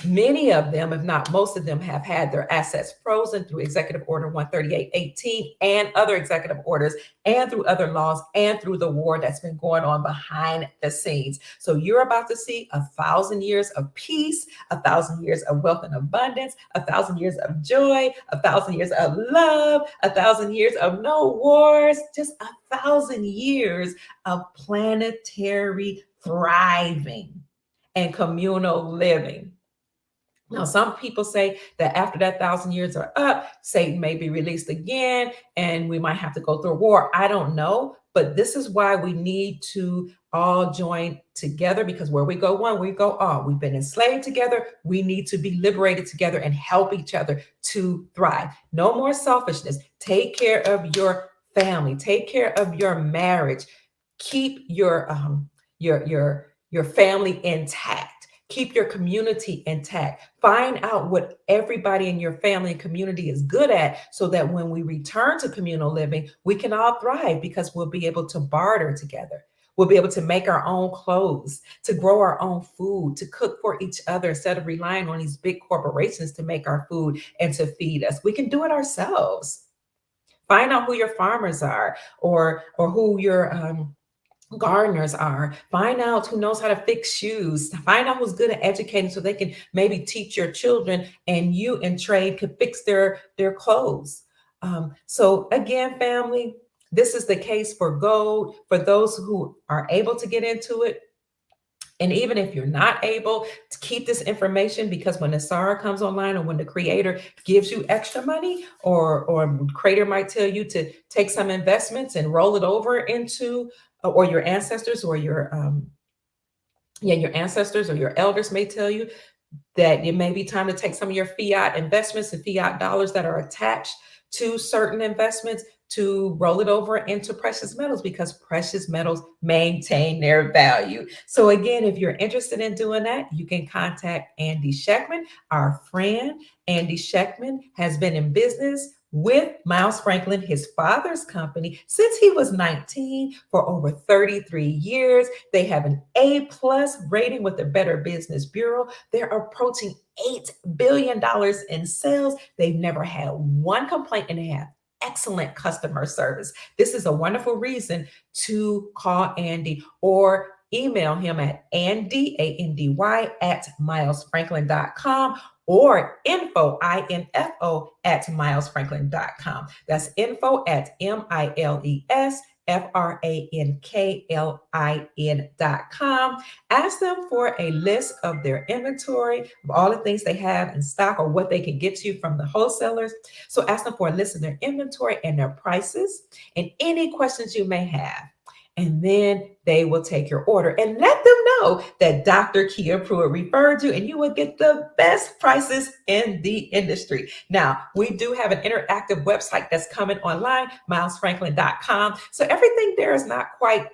many of them, if not most of them, have had their assets frozen through Executive Order 13818 and other executive orders, and through other laws, and through the war that's been going on behind the scenes. So you're about to see 1,000 years of peace, 1,000 years of wealth and abundance, 1,000 years of joy, 1,000 years of love, 1,000 years of no wars, just 1,000 years of planetary thriving and communal living. Now, some people say that after that 1,000 years are up, Satan may be released again, and we might have to go through a war. I don't know, but this is why we need to all join together, because where we go one, we go all. We've been enslaved together. We need to be liberated together and help each other to thrive. No more selfishness. Take care of your family. Take care of your marriage. Keep your family intact. Keep your community intact. Find out what everybody in your family and community is good at, so that when we return to communal living, we can all thrive, because we'll be able to barter together. We'll be able to make our own clothes, to grow our own food, to cook for each other instead of relying on these big corporations to make our food and to feed us. We can do it ourselves. Find out who your farmers are, or who your gardeners are. Find out who knows how to fix shoes. Find out who's good at educating, so they can maybe teach your children, and you in trade could fix their clothes. So again, family, this is the case for gold for those who are able to get into it. And even if you're not able to keep this information, because when the SAR comes online, or when the creator gives you extra money, or creator might tell you to take some investments and roll it over into, or your ancestors or your ancestors or your elders may tell you that it may be time to take some of your fiat investments and fiat dollars that are attached to certain investments, to roll it over into precious metals, because precious metals maintain their value. So again, if you're interested in doing that, you can contact Andy Schectman. Our friend Andy Schectman has been in business with Miles Franklin, his father's company, since he was 19, for over 33 years. They have an A+ rating with the Better Business Bureau. They're approaching $8 billion in sales. They've never had one complaint, and they have excellent customer service. This is a wonderful reason to call Andy, or email him at Andy, ANDY, at milesfranklin.com, or info, INFO, at milesfranklin.com. That's info at milesfranklin.com. Ask them for a list of their inventory, of all the things they have in stock, or what they can get you from the wholesalers. So ask them for a list of their inventory and their prices, and any questions you may have. And then they will take your order, and let them know that Dr. Kia Pruitt referred you, and you will get the best prices in the industry. Now, we do have an interactive website that's coming online, milesfranklin.com. So everything there is not quite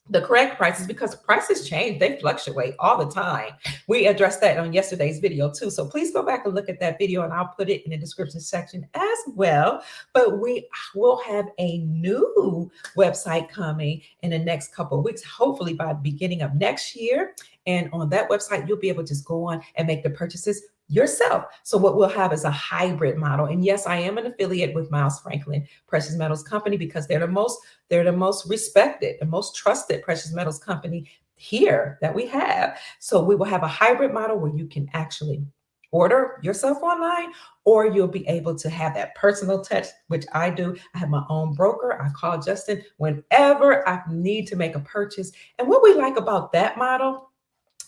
the correct prices, because prices change, they fluctuate all the time. We addressed that on yesterday's video too, so please go back and look at that video, and I'll put it in the description section as well. But we will have a new website coming in the next couple of weeks, hopefully by the beginning of next year. And on that website, you'll be able to just go on and make the purchases yourself. So what we'll have is a hybrid model. And yes, I am an affiliate with Miles Franklin Precious Metals Company, because they're the most respected, the most trusted precious metals company here that we have. So we will have a hybrid model where you can actually order yourself online, or you'll be able to have that personal touch, which I do. I have my own broker. I call Justin whenever I need to make a purchase. And what we like about that model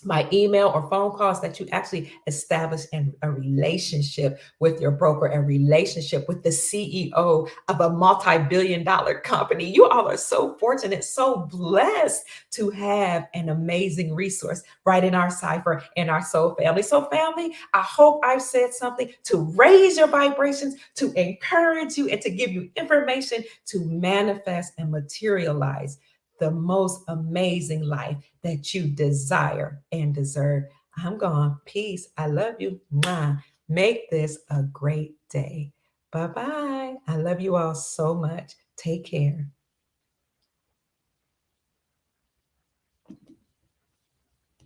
my email or phone calls, that you actually establish a relationship with your broker, a relationship with the CEO of a multi-billion-dollar company. You all are so fortunate, so blessed to have an amazing resource right in our cipher, in our soul family. So family, I hope I've said something to raise your vibrations, to encourage you, and to give you information to manifest and materialize the most amazing life that you desire and deserve. I'm gone. Peace. I love you. Mwah. Make this a great day. Bye bye. I love you all so much. Take care.